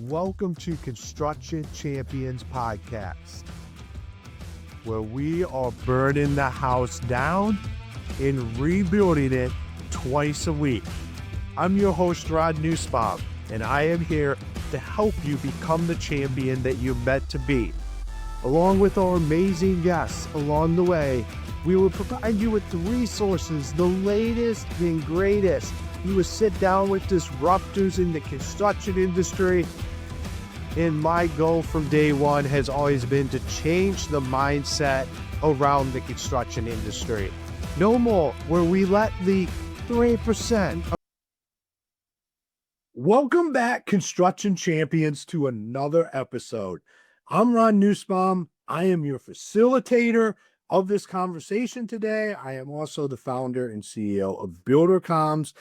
Welcome to Construction Champions Podcast, where we are burning the house down and rebuilding it twice a week. I'm your host, Ron Nussbaum, and I am here to help you become the champion that you're meant to be. Along with our amazing guests along the way, we will provide you with the resources, the latest and greatest. You will sit down with disruptors in the construction industry. And my goal from day one has always been to change the mindset around the construction industry. No more where we let the 3%. Welcome back, Construction Champions, to another episode. I'm Ron Nussbaum. I am your facilitator of this conversation today. I am also the founder and CEO of BuilderComms.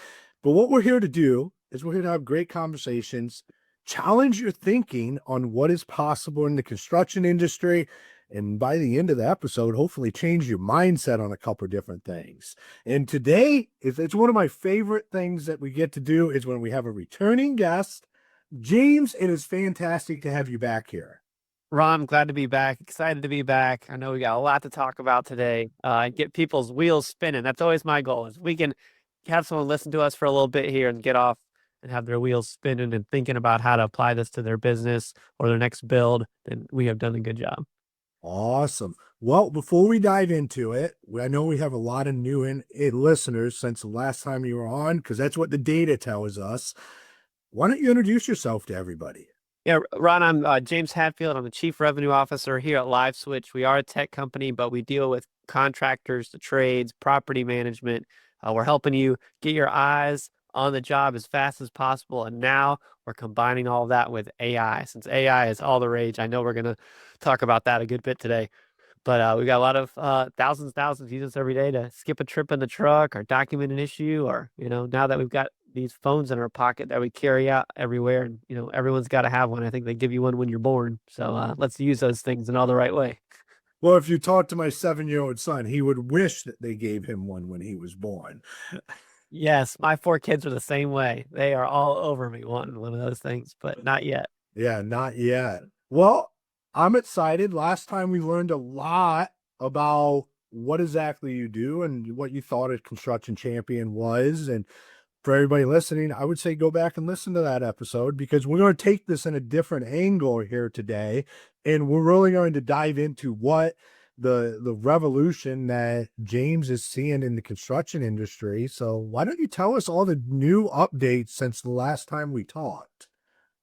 But what we're here to do is we're here to have great conversations, challenge your thinking on what is possible in the construction industry, and by the end of the episode, hopefully change your mindset on a couple of different things. And today, it's one of my favorite things that we get to do is when we have a returning guest. James, it is fantastic to have you back here. Ron, glad to be back. Excited to be back. I know we got a lot to talk about today. And get people's wheels spinning. That's always my goal. Is we can have someone listen to us for a little bit here and get off and have their wheels spinning and thinking about how to apply this to their business or their next build, then we have done a good job. Awesome. Well, before we dive into it, I know we have a lot of new listeners since the last time you were on, because that's what the data tells us. Why don't you introduce yourself to everybody? Yeah, Ron, I'm James Hatfield. I'm the Chief Revenue Officer here at LiveSwitch. We are a tech company, but we deal with contractors, the trades, property management. We're helping you get your eyes on the job as fast as possible. And now we're combining all of that with AI. Since AI is all the rage, I know we're going to talk about that a good bit today. But we got a lot of thousands use us every day to skip a trip in the truck or document an issue, or, now that we've got these phones in our pocket that we carry out everywhere, and, everyone's got to have one. I think they give you one when you're born. So let's use those things in all the right way. Well, if you talk to my 7-year-old son, he would wish that they gave him one when he was born. Yes, my 4 kids are the same way. They are all over me wanting one of those things, but not yet. Yeah, not yet. Well, I'm excited. Last time we learned a lot about what exactly you do and what you thought a construction champion was. And for everybody listening, I would say go back and listen to that episode, because we're going to take this in a different angle here today. And we're really going to dive into what the revolution that James is seeing in the construction industry. So why don't you tell us all the new updates since the last time we talked?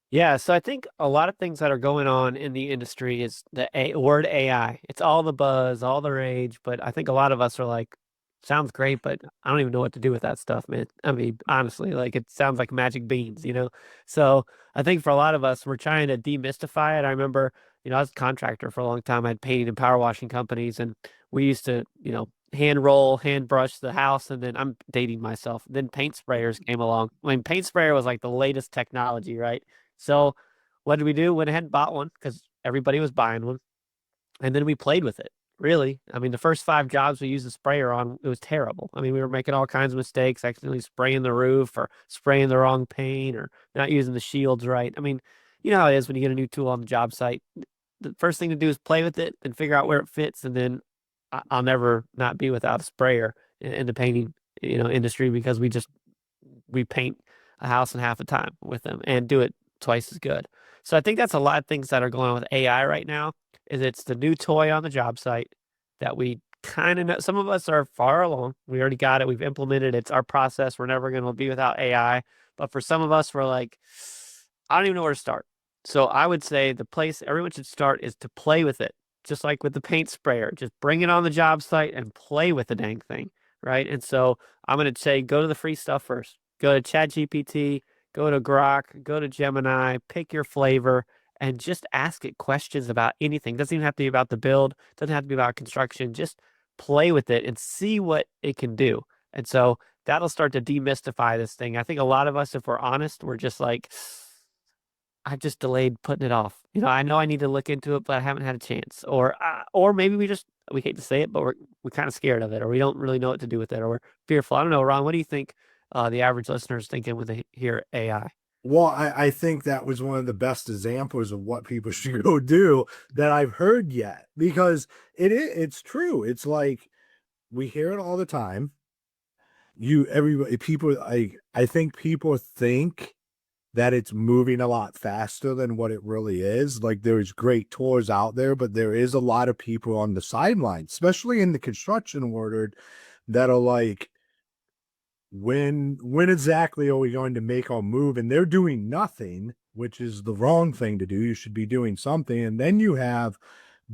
Yeah, so I think a lot of things that are going on in the industry is the word AI. It's all the buzz, all the rage, but I think a lot of us are like, sounds great, but I don't even know what to do with that stuff, man. I mean, honestly, like it sounds like magic beans, So I think for a lot of us, we're trying to demystify it. I remember, I was a contractor for a long time. I had painting and power washing companies, and we used to, hand roll, hand brush the house, and then I'm dating myself. Then paint sprayers came along. I mean, paint sprayer was like the latest technology, right? So what did we do? Went ahead and bought one because everybody was buying one. And then we played with it. Really. I mean, the first 5 jobs we used a sprayer on, it was terrible. I mean, we were making all kinds of mistakes, accidentally spraying the roof or spraying the wrong paint or not using the shields right. I mean, you know how it is when you get a new tool on the job site. The first thing to do is play with it and figure out where it fits. And then I'll never not be without a sprayer in the painting, industry, because we paint a house in half the time with them and do it twice as good. So I think that's a lot of things that are going on with AI right now. Is it's the new toy on the job site that we kind of know. Some of us are far along. We already got it. We've implemented it. It's our process. We're never going to be without AI. But for some of us, we're like, I don't even know where to start. So I would say the place everyone should start is to play with it. Just like with the paint sprayer, just bring it on the job site and play with the dang thing, right? And so I'm going to say, go to the free stuff first. Go to ChatGPT, go to Grok, go to Gemini, pick your flavor, and just ask it questions about anything. It doesn't even have to be about the build. It doesn't have to be about construction. Just play with it and see what it can do. And so that'll start to demystify this thing. I think a lot of us, if we're honest, we're just like, I just delayed putting it off. I know I need to look into it, but I haven't had a chance. Or maybe we hate to say it, but we're kind of scared of it, or we don't really know what to do with it, or we're fearful. I don't know, Ron, what do you think the average listener is thinking when they hear AI? Well, I think that was one of the best examples of what people should go do that I've heard yet, because it's true. It's like we hear it all the time. Everybody, people, I think people think that it's moving a lot faster than what it really is. Like there's great tours out there, but there is a lot of people on the sidelines, especially in the construction world, that are like, when exactly are we going to make our move? And they're doing nothing, which is the wrong thing to do. You should be doing something. And then you have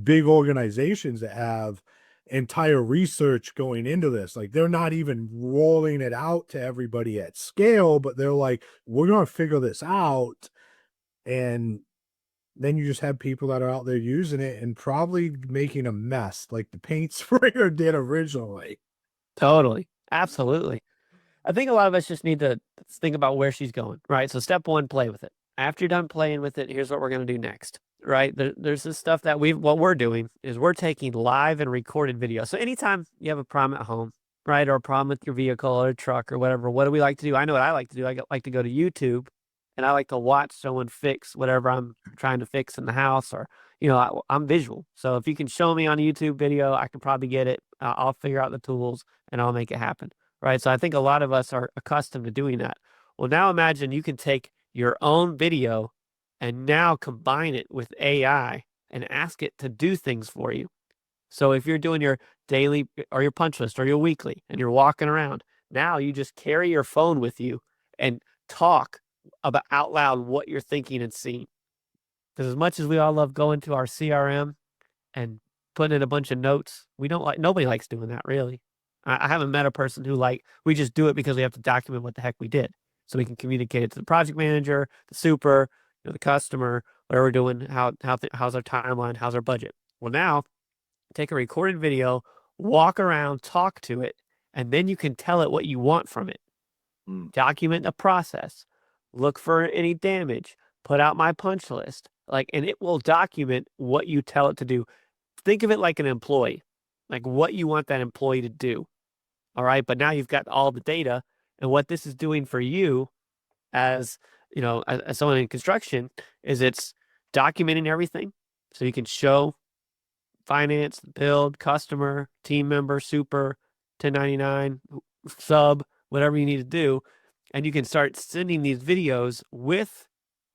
big organizations that have entire research going into this. Like they're not even rolling it out to everybody at scale, but they're like, we're going to figure this out. And then you just have people that are out there using it and probably making a mess like the paint sprayer did originally. Totally. Absolutely. I think a lot of us just need to think about where she's going, right? So step one, play with it. After you're done playing with it, here's what we're going to do next, right? There's this stuff that what we're doing is we're taking live and recorded video. So anytime you have a problem at home, right, or a problem with your vehicle or a truck or whatever, what do we like to do? I know what I like to do. Like to go to YouTube and I like to watch someone fix whatever I'm trying to fix in the house, or, I'm visual. So if you can show me on a YouTube video, I can probably get it. I'll figure out the tools and I'll make it happen. Right. So I think a lot of us are accustomed to doing that. Well, now imagine you can take your own video and now combine it with AI and ask it to do things for you. So if you're doing your daily or your punch list or your weekly and you're walking around, now you just carry your phone with you and talk about out loud what you're thinking and seeing. Because as much as we all love going to our CRM and putting in a bunch of notes, nobody likes doing that really. I haven't met a person who we just do it because we have to document what the heck we did. So we can communicate it to the project manager, the super, the customer, whatever we're doing, how's our timeline, how's our budget. Well, now take a recorded video, walk around, talk to it, and then you can tell it what you want from it. Document the process, look for any damage, put out my punch list, and it will document what you tell it to do. Think of it like an employee, like what you want that employee to do. All right. But now you've got all the data, and what this is doing for you as, as someone in construction is it's documenting everything. So you can show finance, build, customer, team member, super, 1099, sub, whatever you need to do. And you can start sending these videos with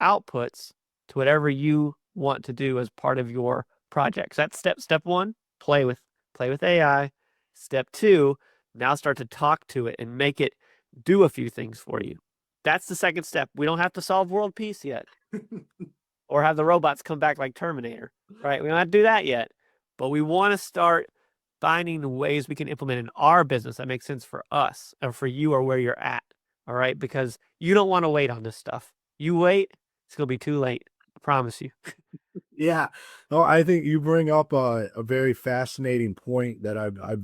outputs to whatever you want to do as part of your project. So that's step one, play with AI. Step two, now start to talk to it and make it do a few things for you. That's the second step. We don't have to solve world peace yet or have the robots come back like Terminator, right? We don't have to do that yet, but we want to start finding the ways we can implement in our business that makes sense for us or for you or where you're at. All right. Because you don't want to wait on this stuff. You wait, it's going to be too late. I promise you. Yeah. No, I think you bring up a very fascinating point that I've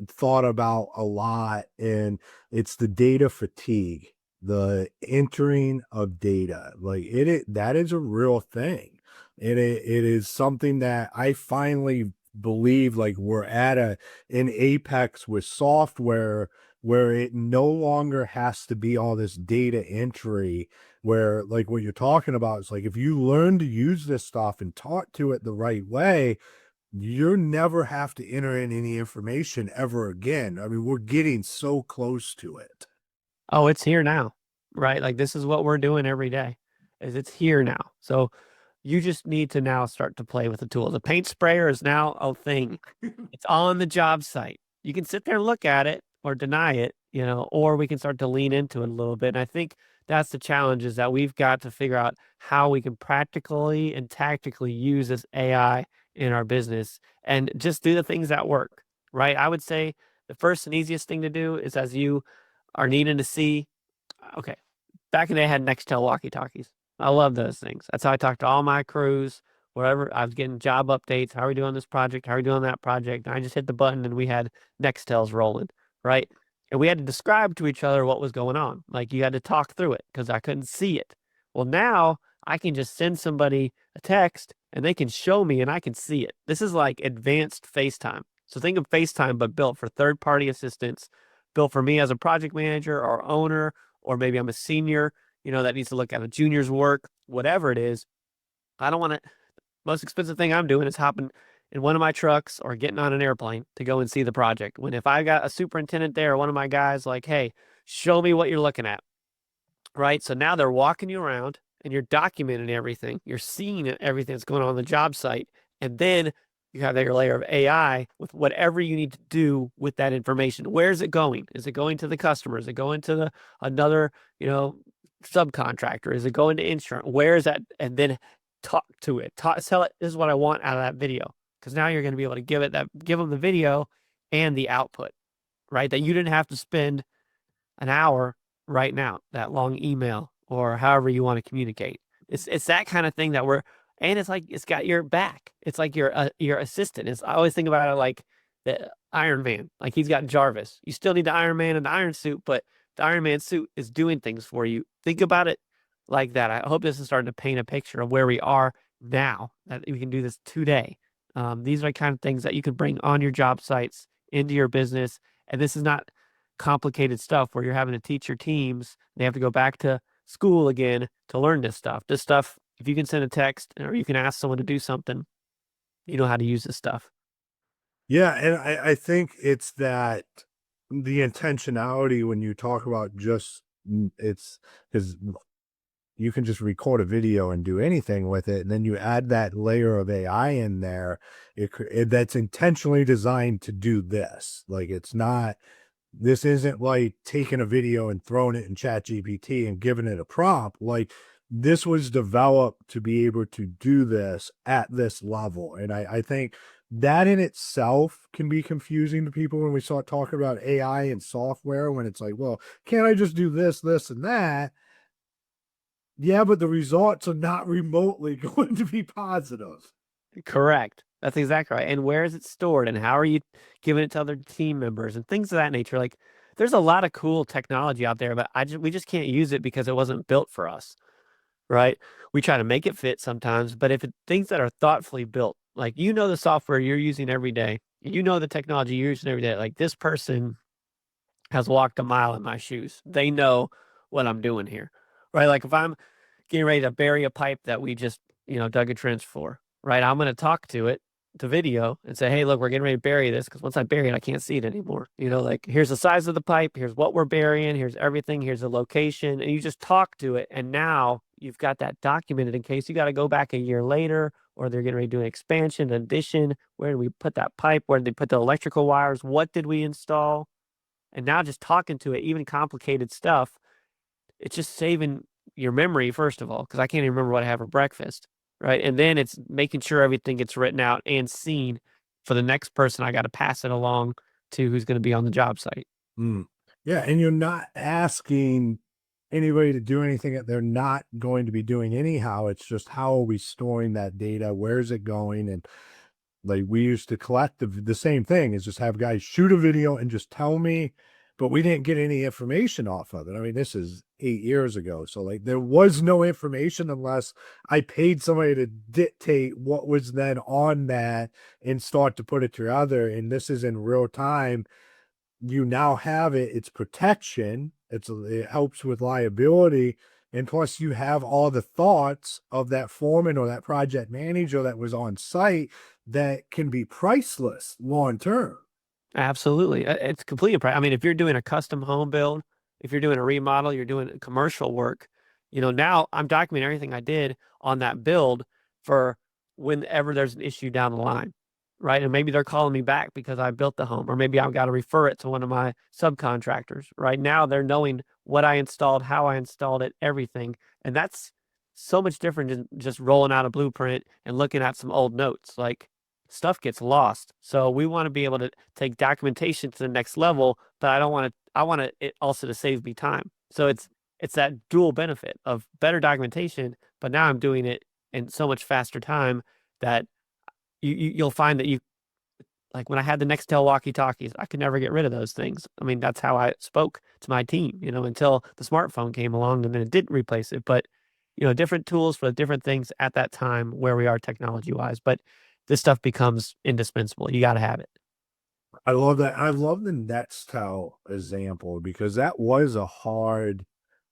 thought about a lot, and it's the data fatigue, the entering of data. Like that is a real thing. And it is something that I finally believe like we're at an apex with software where it no longer has to be all this data entry, where like what you're talking about is like if you learn to use this stuff and talk to it the right way, you never have to enter in any information ever again. I mean, we're getting so close to it. Oh, it's here now, right? Like this is what we're doing every day, is it's here now. So you just need to now start to play with the tool. The paint sprayer is now a thing. It's on the job site. You can sit there and look at it or deny it, or we can start to lean into it a little bit. And I think that's the challenge, is that we've got to figure out how we can practically and tactically use this AI in our business and just do the things that work, right? I would say the first and easiest thing to do is, as you are needing to see, okay, back in the day I had Nextel walkie-talkies. I love those things. That's how I talked to all my crews, wherever I was getting job updates. How are we doing this project? How are we doing that project? And I just hit the button and we had Nextels rolling, right? And we had to describe to each other what was going on. Like you had to talk through it because I couldn't see it. Well, now I can just send somebody a text and they can show me and I can see it. This is like advanced FaceTime. So think of FaceTime, but built for third-party assistance, built for me as a project manager or owner, or maybe I'm a senior that needs to look at a junior's work, whatever it is. I don't want to. Most expensive thing I'm doing is hopping in one of my trucks or getting on an airplane to go and see the project. When if I got a superintendent there or one of my guys like, hey, show me what you're looking at, right? So now they're walking you around and you're documenting everything. You're seeing everything that's going on the job site. And then you have your layer of AI with whatever you need to do with that information. Where is it going? Is it going to the customer? Is it going to another, subcontractor? Is it going to insurance? Where is that? And then talk to it. Tell it, this is what I want out of that video. Because now you're going to be able to give them the video and the output, right? That you didn't have to spend an hour right now, that long email or however you want to communicate. It's that kind of thing and it's like it's got your back. It's like your assistant. I always think about it like the Iron Man. Like he's got Jarvis. You still need the Iron Man and the Iron Suit, but the Iron Man suit is doing things for you. Think about it like that. I hope this is starting to paint a picture of where we are now, that we can do this today. These are the kind of things that you can bring on your job sites into your business. And this is not complicated stuff where you're having to teach your teams. They have to go back to school again to learn this stuff. This stuff, if you can send a text or you can ask someone to do something, you know how to use this stuff. Yeah, and I think it's that the intentionality when you talk about just it's because you can just record a video and do anything with it, and then you add that layer of AI in there. That's intentionally designed to do this. Like this isn't like taking a video and throwing it in ChatGPT and giving it a prompt. Like this was developed to be able to do this at this level. And I think that in itself can be confusing to people when we start talking about AI and software, when it's like, well, can't I just do this, this, and that? Yeah, but the results are not remotely going to be positive. Correct. That's exactly right. And where is it stored and how are you giving it to other team members and things of that nature? Like there's a lot of cool technology out there, but we just can't use it because it wasn't built for us, right? We try to make it fit sometimes, but things that are thoughtfully built, like the software you're using every day, the technology you're using every day, like this person has walked a mile in my shoes. They know what I'm doing here, right? Like if I'm getting ready to bury a pipe that we just, dug a trench for, right? I'm going to talk to it, to video, and say, hey, look, we're getting ready to bury this because once I bury it, I can't see it anymore. Like here's the size of the pipe, here's what we're burying, here's everything, here's the location, and you just talk to it. And now you've got that documented in case you got to go back a year later or they're getting ready to do an expansion, addition. Where did we put that pipe? Where did they put the electrical wires? What did we install? And now just talking to it, even complicated stuff, it's just saving your memory, first of all, because I can't even remember what I had for breakfast, right? And then it's making sure everything gets written out and seen for the next person I got to pass it along to who's going to be on the job site. Mm. Yeah, and you're not asking anybody to do anything that they're not going to be doing anyhow. It's just how are we storing that data? Where's it going? And like we used to collect the same thing is just have guys shoot a video and just tell me, but we didn't get any information off of it. I mean, this is 8 years ago. So like there was no information unless I paid somebody to dictate what was then on that and start to put it together. And this is in real time. You now have it. It's protection. It helps with liability. And plus you have all the thoughts of that foreman or that project manager that was on site that can be priceless long term. Absolutely. It's completely. I mean, if you're doing a custom home build, if you're doing a remodel, you're doing commercial work, now I'm documenting everything I did on that build for whenever there's an issue down the line, right? And maybe they're calling me back because I built the home, or maybe I've got to refer it to one of my subcontractors. Right now, they're knowing what I installed, how I installed it, everything. And that's so much different than just rolling out a blueprint and looking at some old notes. Like, stuff gets lost. So we want to be able to take documentation to the next level, but I want it also to save me time. So it's that dual benefit of better documentation, but now I'm doing it in so much faster time that you'll find that like when I had the Nextel walkie-talkies, I could never get rid of those things. I mean, that's how I spoke to my team, until the smartphone came along and then it didn't replace it. But, different tools for different things at that time where we are technology-wise. But this stuff becomes indispensable. You got to have it. I love that. I love the Nextel example because that was a hard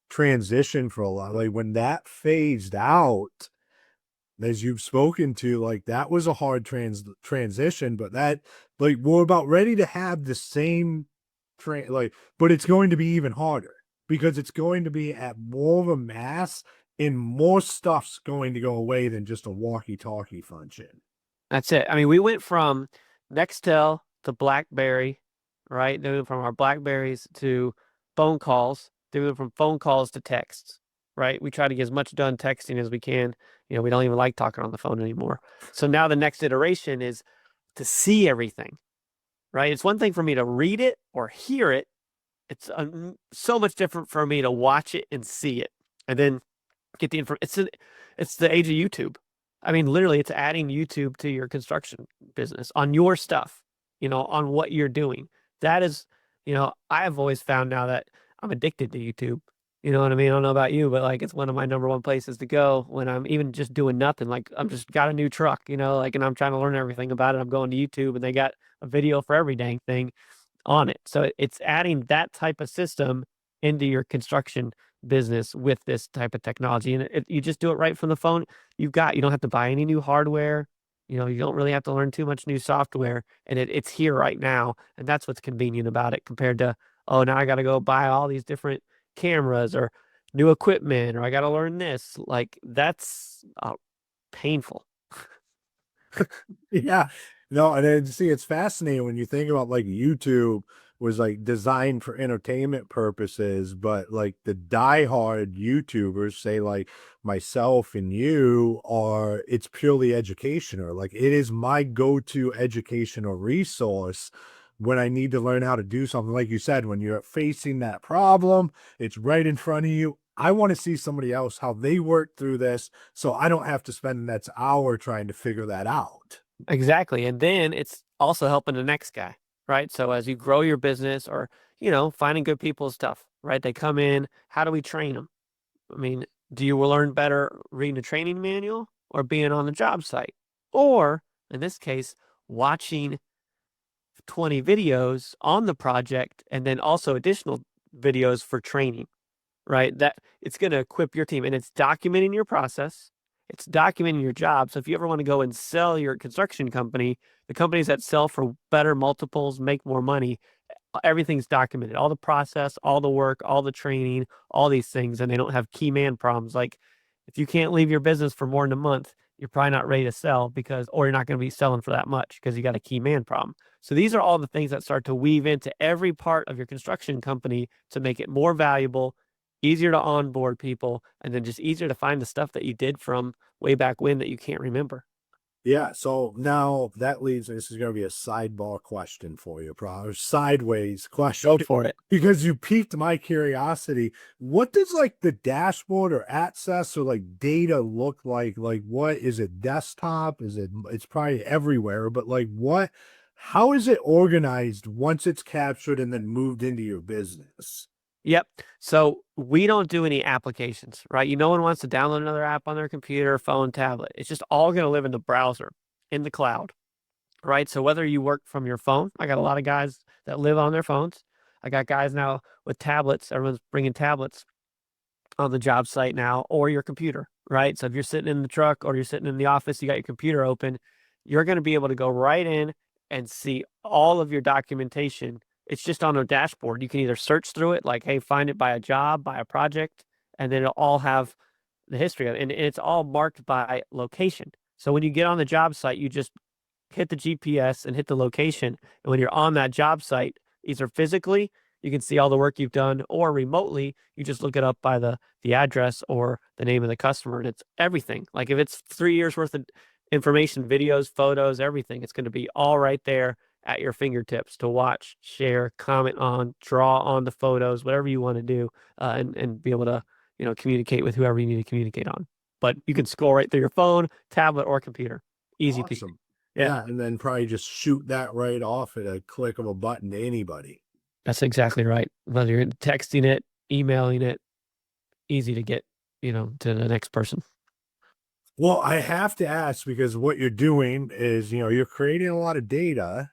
transition for a lot. Like when that phased out, as you've spoken to, like that was a hard transition, but that like we're about ready to have the same like, but it's going to be even harder because it's going to be at more of a mass and more stuff's going to go away than just a walkie-talkie function. That's it. I mean, we went from Nextel to BlackBerry, right? Then we went from our Blackberries to phone calls. Then we went from phone calls to texts, right? We try to get as much done texting as we can. We don't even like talking on the phone anymore. So now the next iteration is to see everything, right? It's one thing for me to read it or hear it. It's so much different for me to watch it and see it, and then get the info. It's the age of YouTube. I mean, literally, it's adding YouTube to your construction business on your stuff. On what you're doing. That is, I've always found now that I'm addicted to YouTube. You know what I mean? I don't know about you, but like it's one of my number one places to go when I'm even just doing nothing. Like I'm just got a new truck, like, and I'm trying to learn everything about it. I'm going to YouTube and they got a video for every dang thing on it. So it's adding that type of system into your construction business with this type of technology. And you just do it right from the phone. You don't have to buy any new hardware. You don't really have to learn too much new software. And it's here right now. And that's what's convenient about it compared to, oh, now I got to go buy all these different cameras or new equipment, or I got to learn this. Like that's painful. Yeah. No, and then see, it's fascinating when you think about like YouTube was like designed for entertainment purposes, but like the diehard YouTubers, say like myself and you, are it's purely educational. Like it is my go-to educational resource when I need to learn how to do something. Like you said, when you're facing that problem, it's right in front of you. I want to see somebody else how they work through this so I don't have to spend the next hour trying to figure that out. Exactly. And then it's also helping the next guy, right? So as you grow your business or, finding good people is tough, right? They come in, how do we train them? I mean, do you learn better reading a training manual or being on the job site? Or in this case, watching 20 videos on the project and then also additional videos for training, right? That it's going to equip your team and it's documenting your process. It's documenting your job. So if you ever want to go and sell your construction company, the companies that sell for better multiples make more money. Everything's documented, all the process, all the work, all the training, all these things, and they don't have key man problems. Like if you can't leave your business for more than a month, you're probably not ready to sell or you're not going to be selling for that much because you got a key man problem. So these are all the things that start to weave into every part of your construction company to make it more valuable, easier to onboard people, and then just easier to find the stuff that you did from way back when that you can't remember. Yeah, so now that leads, this is going to be a sidebar question for you, or sideways question. Go for it. Because you piqued my curiosity. What does like the dashboard or access or like data look like? Like what is it, desktop? It's probably everywhere, but like how is it organized once it's captured and then moved into your business? Yep. So we don't do any applications, right? No one wants to download another app on their computer, phone, tablet. It's just all going to live in the browser, in the cloud, right? So whether you work from your phone, I got a lot of guys that live on their phones. I got guys now with tablets. Everyone's bringing tablets on the job site now, or your computer, right? So if you're sitting in the truck or you're sitting in the office, you got your computer open, you're going to be able to go right in and see all of your documentation. It's just on a dashboard. You can either search through it, like, hey, find it by a job, by a project, and then it'll all have the history of it. And it's all marked by location. So when you get on the job site, you just hit the GPS and hit the location. And when you're on that job site, either physically, you can see all the work you've done, or remotely, you just look it up by the address or the name of the customer, and it's everything. Like if it's 3 years worth of information, videos, photos, everything, it's going to be all right there at your fingertips to watch, share, comment on, draw on the photos, whatever you want to do, and be able to communicate with whoever you need to communicate on. But you can scroll right through your phone, tablet, or computer. Easy peasy. Awesome. Yeah, and then probably just shoot that right off at a click of a button to anybody. That's exactly right. Whether you're texting it, emailing it, easy to get, to the next person. Well, I have to ask, because what you're doing is, you're creating a lot of data.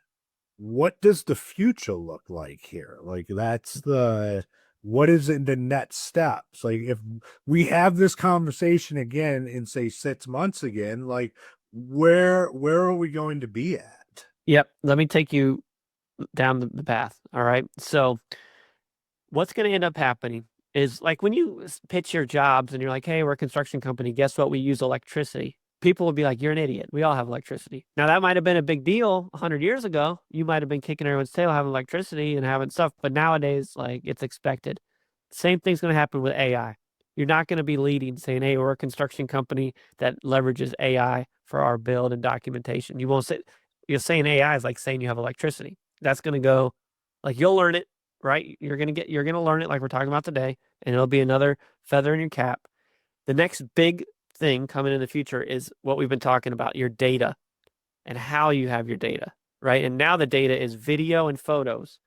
What does the future look like here? Like what is in the next steps? Like if we have this conversation again in say 6 months again, like where are we going to be at? Yep. Let me take you down the path. All right. So what's going to end up happening is like when you pitch your jobs and you're like, hey, we're a construction company. Guess what? We use electricity. People will be like, you're an idiot. We all have electricity. Now, that might have been a big deal 100 years ago. You might have been kicking everyone's tail having electricity and having stuff. But nowadays, like it's expected. Same thing's going to happen with AI. You're not going to be leading saying, hey, we're a construction company that leverages AI for our build and documentation. You won't say, you're saying AI is like saying you have electricity. That's going to go like you'll learn it, right? You're gonna learn it like we're talking about today, and it'll be another feather in your cap. The next big thing coming in the future is what we've been talking about, your data and how you have your data, right? And now the data is video and photos,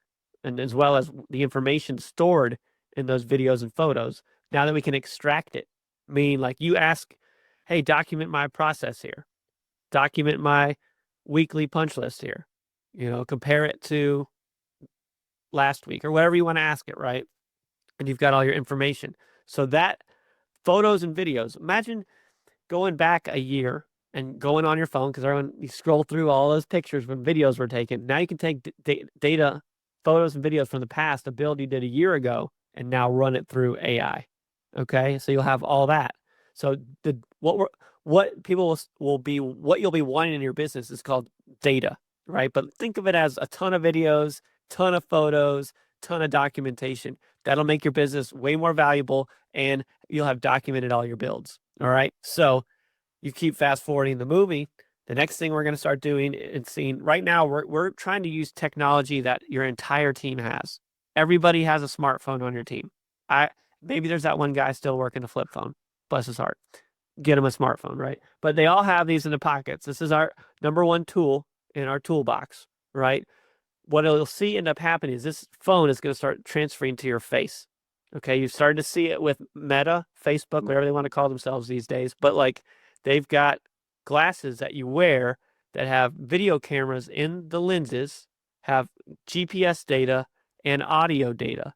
and as well as the information stored in those videos and photos. Now that we can extract it, meaning like you ask, hey, document my process here, document my weekly punch list here, compare it to last week or whatever you want to ask it, right? And you've got all your information. So that photos and videos, imagine going back a year and going on your phone because everyone you scroll through all those pictures when videos were taken. Now you can take data, photos and videos from the past, a build you did a year ago, and now run it through AI. Okay, so you'll have all that. So what people will be what you'll be wanting in your business is called data, right? But think of it as a ton of videos, ton of photos, ton of documentation. That'll make your business way more valuable, and you'll have documented all your builds. All right. So you keep fast forwarding the movie. The next thing we're going to start doing and seeing right now, we're trying to use technology that your entire team has. Everybody has a smartphone on your team. Maybe there's that one guy still working a flip phone. Bless his heart. Get him a smartphone, right? But they all have these in the pockets. This is our number one tool in our toolbox, right? What you'll see end up happening is this phone is going to start transferring to your face. Okay, you've started to see it with Meta, Facebook, whatever they want to call themselves these days. But like they've got glasses that you wear that have video cameras in the lenses, have GPS data and audio data.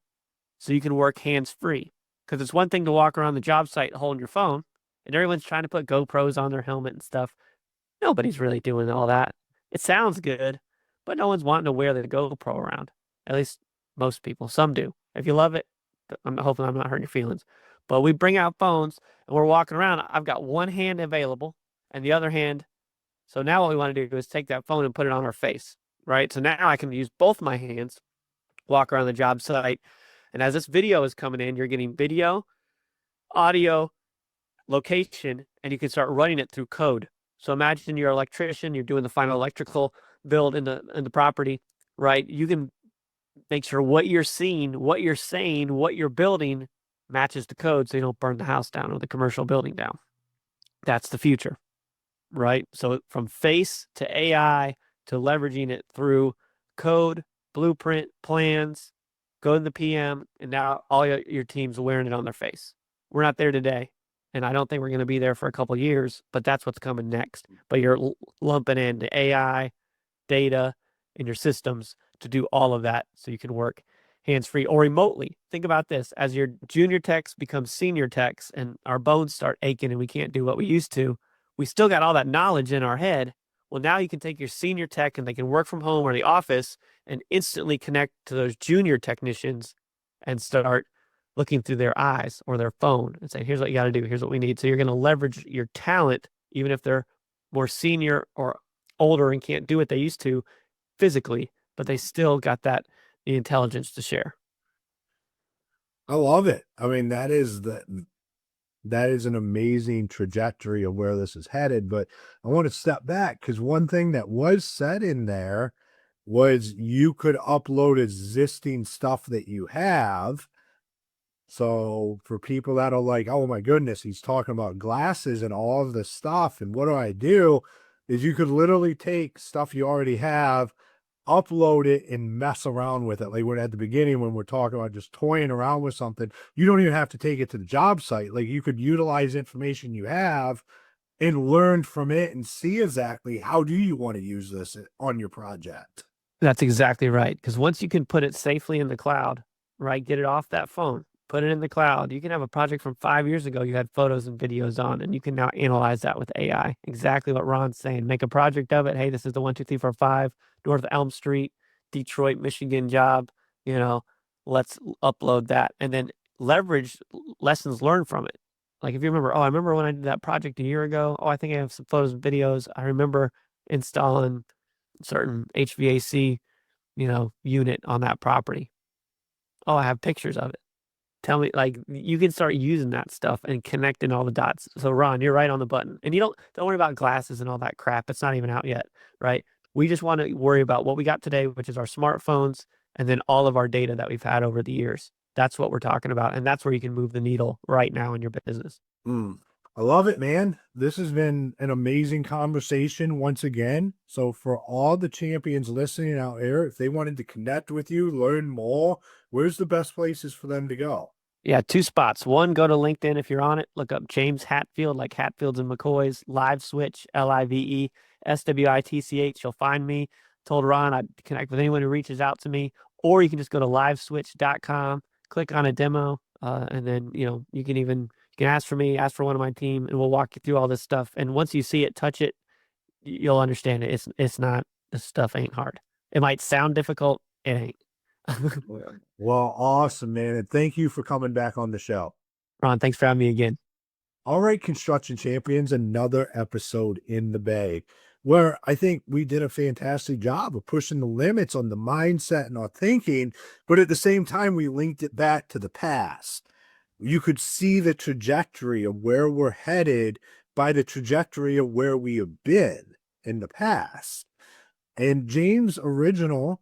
So you can work hands-free. Because it's one thing to walk around the job site holding your phone, and everyone's trying to put GoPros on their helmet and stuff. Nobody's really doing all that. It sounds good, but no one's wanting to wear the GoPro around. At least most people. Some do. If you love it, hopefully I'm not hurting your feelings. But we bring out phones and we're walking around. I've got one hand available and the other hand. So now what we want to do is take that phone and put it on our face, right? So now I can use both my hands, walk around the job site. And as this video is coming in, you're getting video, audio, location, and you can start running it through code. So imagine you're an electrician, you're doing the final electrical build in the property, right? You can make sure what you're seeing, what you're saying, what you're building matches the code so you don't burn the house down or the commercial building down. That's the future, right? So from face to AI to leveraging it through code, blueprint, plans, go to the PM, and now all your team's wearing it on their face. We're not there today, and I don't think we're going to be there for a couple of years, but that's what's coming next. But you're lumping in the AI, data, in your systems to do all of that so you can work hands-free or remotely. Think about this. As your junior techs become senior techs and our bones start aching and we can't do what we used to, we still got all that knowledge in our head. Well, now you can take your senior tech and they can work from home or the office and instantly connect to those junior technicians and start looking through their eyes or their phone and say, here's what you got to do. Here's what we need. So you're going to leverage your talent, even if they're more senior or older and can't do what they used to physically, but they still got the intelligence to share. I love it. I mean, that is an amazing trajectory of where this is headed. But I want to step back because one thing that was said in there was you could upload existing stuff that you have. So for people that are like, oh my goodness, he's talking about glasses and all of this stuff. And what do I do? Is you could literally take stuff you already have, upload it and mess around with it. Like we're at the beginning when we're talking about just toying around with something, you don't even have to take it to the job site. Like you could utilize information you have and learn from it and see exactly how do you want to use this on your project. That's exactly right. Because once you can put it safely in the cloud, right? Get it off that phone, put it in the cloud. You can have a project from 5 years ago you had photos and videos on, and you can now analyze that with AI. Exactly what Ron's saying. Make a project of it. Hey, this is the 12345 North Elm Street, Detroit, Michigan job. You know, let's upload that and then leverage lessons learned from it. Like if you remember, oh, I remember when I did that project a year ago. Oh, I think I have some photos and videos. I remember installing certain HVAC, unit on that property. Oh, I have pictures of it. Tell me, like you can start using that stuff and connecting all the dots. So Ron, you're right on the button. And you don't worry about glasses and all that crap. It's not even out yet, right? We just want to worry about what we got today, which is our smartphones and then all of our data that we've had over the years. That's what we're talking about. And that's where you can move the needle right now in your business. I love it, man. This has been an amazing conversation once again. So for all the champions listening out there, if they wanted to connect with you, learn more, where's the best places for them to go? Yeah, two spots. One, go to LinkedIn if you're on it. Look up James Hatfield, like Hatfields and McCoys, LiveSwitch, LiveSwitch. You'll find me. Told Ron I'd connect with anyone who reaches out to me. Or you can just go to liveswitch.com, click on a demo, and then you can ask for me, ask for one of my team, and we'll walk you through all this stuff. And once you see it, touch it, you'll understand it. It's not, this stuff ain't hard. It might sound difficult, it ain't. Well, awesome, man. And thank you for coming back on the show. Ron, thanks for having me again. All right, Construction Champions, another episode in the bag where I think we did a fantastic job of pushing the limits on the mindset and our thinking, but at the same time, we linked it back to the past. You could see the trajectory of where we're headed by the trajectory of where we have been in the past. And James' original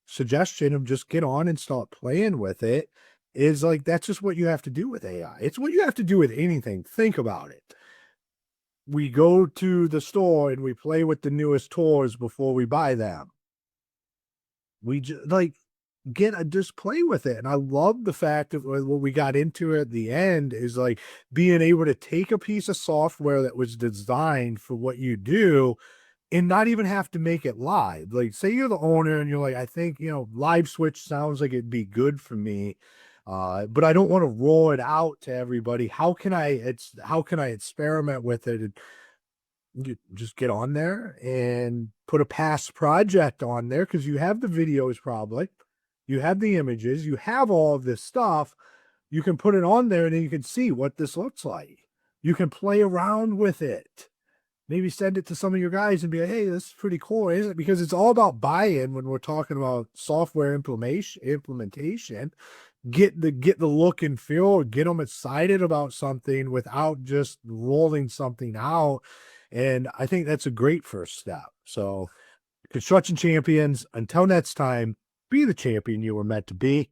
suggestion of just get on and start playing with it is like, that's just what you have to do with AI. It's what you have to do with anything. Think about it. We go to the store and we play with the newest toys before we buy them. We just just play with it. And I love the fact that what we got into at the end is like being able to take a piece of software that was designed for what you do and not even have to make it live. Like, say you're the owner and you're like, I think, LiveSwitch sounds like it'd be good for me. But I don't want to roll it out to everybody. How can I experiment with it? And you just get on there and put a past project on there, because you have the videos, probably you have the images, you have all of this stuff. You can put it on there and then you can see what this looks like. You can play around with it. Maybe send it to some of your guys and be like, hey, this is pretty cool, isn't it? Because it's all about buy-in when we're talking about software implementation. Get the look and feel, get them excited about something without just rolling something out. And I think that's a great first step. So, Construction Champions, until next time, be the champion you were meant to be.